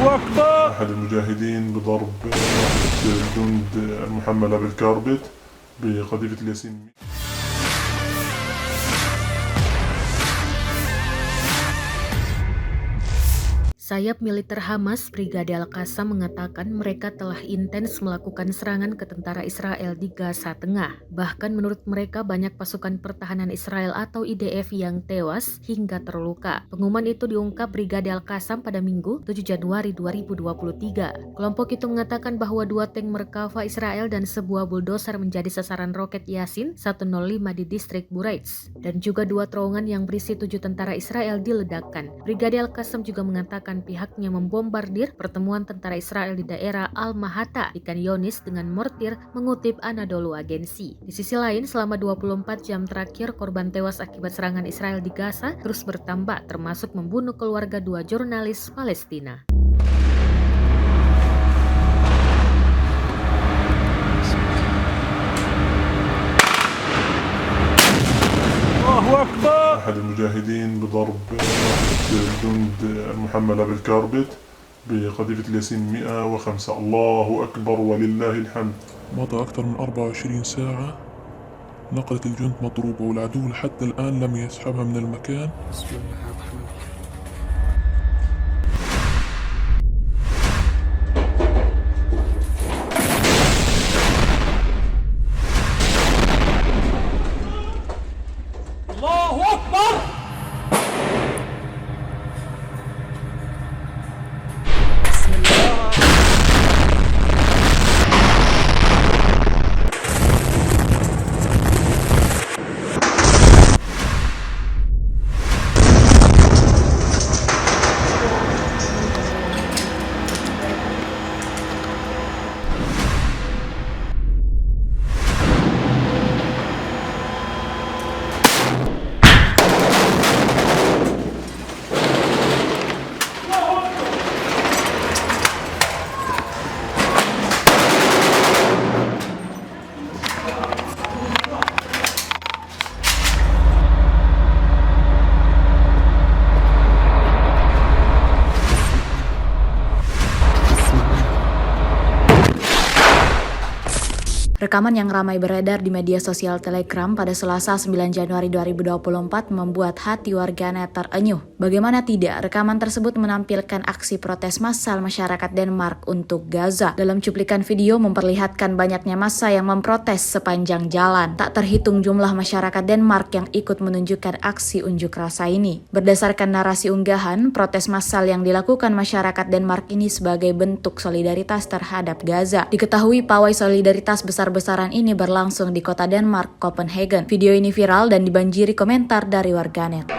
أحد المجاهدين بضرب الجند المحملة بالكاربت بقذيفة الياسين. Sayap militer Hamas, Brigade Al-Qassam mengatakan mereka telah intens melakukan serangan ke tentara Israel di Gaza Tengah. Bahkan menurut mereka banyak pasukan pertahanan Israel atau IDF yang tewas hingga terluka. Pengumuman itu diungkap Brigade Al-Qassam pada Minggu 7 Januari 2023. Kelompok itu mengatakan bahwa 2 tank Merkava Israel dan sebuah bulldozer menjadi sasaran roket Yasin 105 di distrik Bureitz. Dan juga 2 terowongan yang berisi 7 tentara Israel diledakkan. Brigade Al-Qassam juga mengatakan pihaknya membombardir pertemuan tentara Israel di daerah Al-Mahata di Khan Younis dengan mortir, mengutip Anadolu Agency. Di sisi lain, selama 24 jam terakhir, korban tewas akibat serangan Israel di Gaza terus bertambah, termasuk membunuh keluarga 2 jurnalis Palestina. أحد المجاهدين بضرب الجند المحملة بالكاربت بقذيفة الياسين 105. الله أكبر ولله الحمد. مضى أكثر من 24 ساعة، نقلة الجند مضروبة والعدو حتى الآن لم يسحبها من المكان. الله أكبر. بسم الله. Rekaman yang ramai beredar di media sosial Telegram pada Selasa 9 Januari 2024 membuat hati warganet terenyuh. Bagaimana tidak, rekaman tersebut menampilkan aksi protes massal masyarakat Denmark untuk Gaza. Dalam cuplikan video memperlihatkan banyaknya massa yang memprotes sepanjang jalan. Tak terhitung jumlah masyarakat Denmark yang ikut menunjukkan aksi unjuk rasa ini. Berdasarkan narasi unggahan, protes massal yang dilakukan masyarakat Denmark ini sebagai bentuk solidaritas terhadap Gaza. Diketahui pawai solidaritas besar-besaran ini berlangsung di kota Denmark, Copenhagen. Video ini viral dan dibanjiri komentar dari warganet.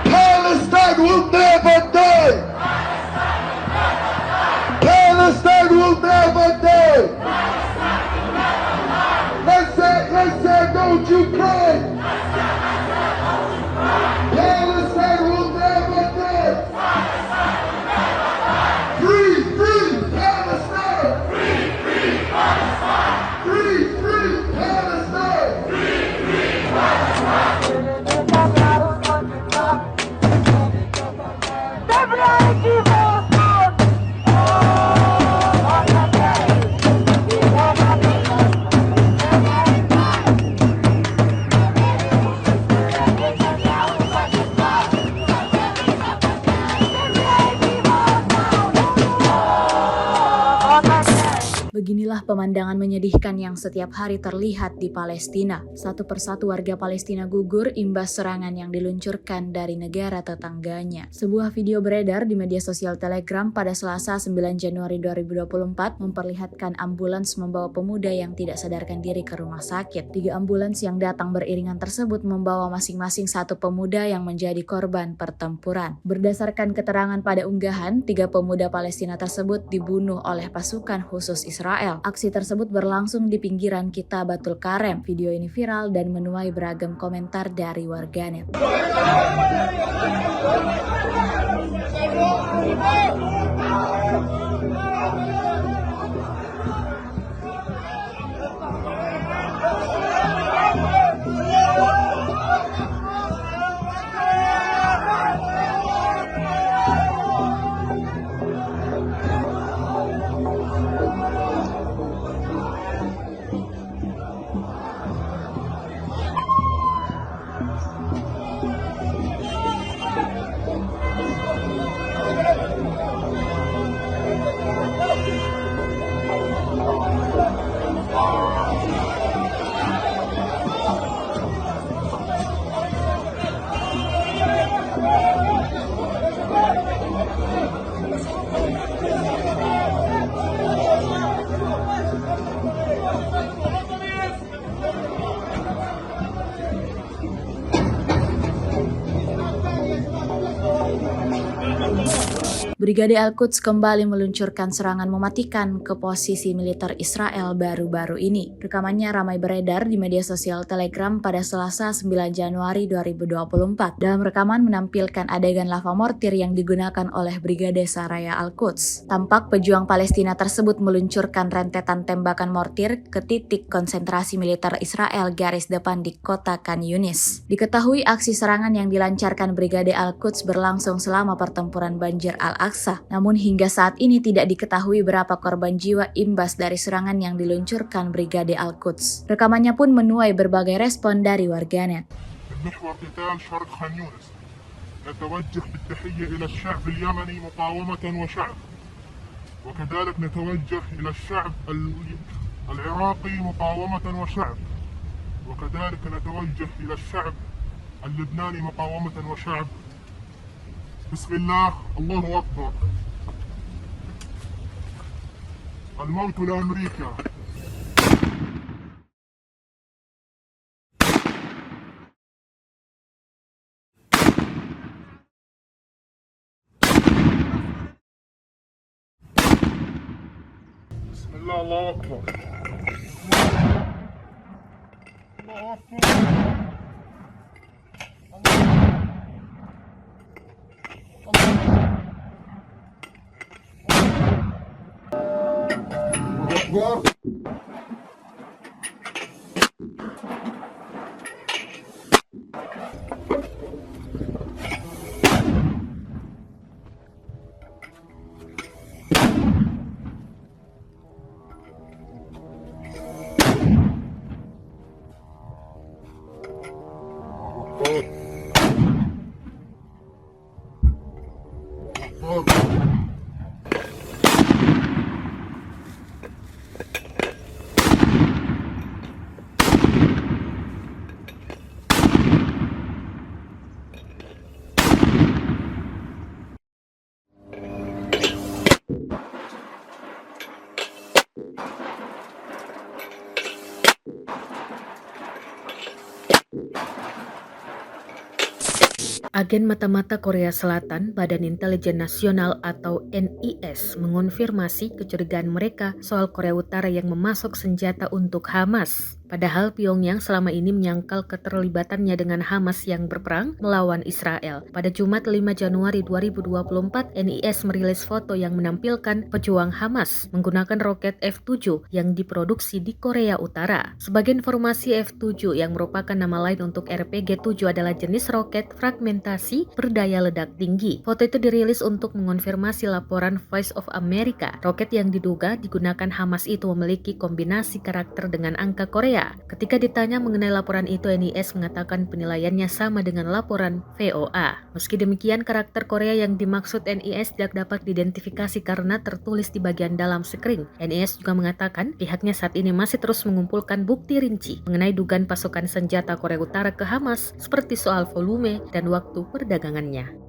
Palestine will never die! Palestine will never die! Let's say, don't you cry! Palestine will never die! Free, free Palestine! Free, free Palestine! Free, free Palestine! Free, free Palestine! Beginilah pemandangan menyedihkan yang setiap hari terlihat di Palestina. Satu persatu warga Palestina gugur imbas serangan yang diluncurkan dari negara tetangganya. Sebuah video beredar di media sosial Telegram pada Selasa 9 Januari 2024 memperlihatkan ambulans membawa pemuda yang tidak sadarkan diri ke rumah sakit. 3 ambulans yang datang beriringan tersebut membawa masing-masing 1 pemuda yang menjadi korban pertempuran. Berdasarkan keterangan pada unggahan, 3 pemuda Palestina tersebut dibunuh oleh pasukan khusus Israel Israel. Aksi tersebut berlangsung di pinggiran Kitabatul Karem. Video ini viral dan menuai beragam komentar dari warganet. Brigade Al-Quds kembali meluncurkan serangan mematikan ke posisi militer Israel baru-baru ini. Rekamannya ramai beredar di media sosial Telegram pada Selasa 9 Januari 2024. Dalam rekaman menampilkan adegan lava mortir yang digunakan oleh Brigade Saraya Al-Quds. Tampak pejuang Palestina tersebut meluncurkan rentetan tembakan mortir ke titik konsentrasi militer Israel garis depan di kota Khan Yunis. Diketahui aksi serangan yang dilancarkan Brigade Al-Quds berlangsung selama pertempuran Banjir Al-Aqsa. Namun hingga saat ini tidak diketahui berapa korban jiwa imbas dari serangan yang diluncurkan Brigade Al-Quds. Rekamannya pun menuai berbagai respon dari warganet. محور قتال شرق خان يونس نتوجه بالتحية إلى الشعب اليمني مقاومة وشعب وكذلك نتوجه إلى الشعب العراقي مقاومة وشعب وكذلك نتوجه إلى الشعب اللبناني مقاومة وشعب بسم الله الله أكبر الموت لأمريكا بسم الله الله أكبر الله أكبر أكبر. Agen Mata-Mata Korea Selatan, Badan Intelijen Nasional atau NIS, mengonfirmasi kecurigaan mereka soal Korea Utara yang memasok senjata untuk Hamas. Padahal Pyongyang selama ini menyangkal keterlibatannya dengan Hamas yang berperang melawan Israel. Pada Jumat 5 Januari 2024, NIS merilis foto yang menampilkan pejuang Hamas menggunakan roket F-7 yang diproduksi di Korea Utara. Sebagai informasi, F-7 yang merupakan nama lain untuk RPG-7 adalah jenis roket fragmentasi berdaya ledak tinggi. Foto itu dirilis untuk mengonfirmasi laporan Voice of America. Roket yang diduga digunakan Hamas itu memiliki kombinasi karakter dengan angka Korea. Ketika ditanya mengenai laporan itu, NIS mengatakan penilaiannya sama dengan laporan VOA. Meski demikian, karakter Korea yang dimaksud NIS tidak dapat diidentifikasi karena tertulis di bagian dalam skrin. NIS juga mengatakan pihaknya saat ini masih terus mengumpulkan bukti rinci mengenai dugaan pasokan senjata Korea Utara ke Hamas, seperti soal volume dan waktu perdagangannya.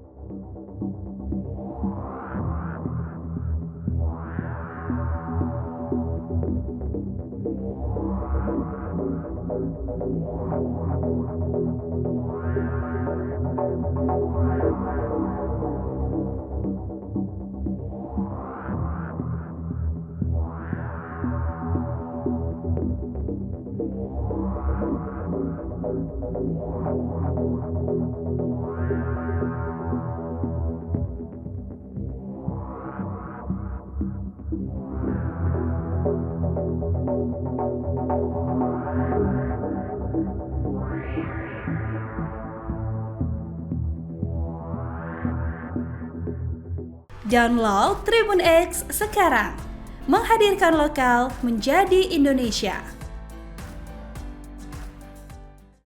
Download Tribun X sekarang, menghadirkan lokal menjadi Indonesia.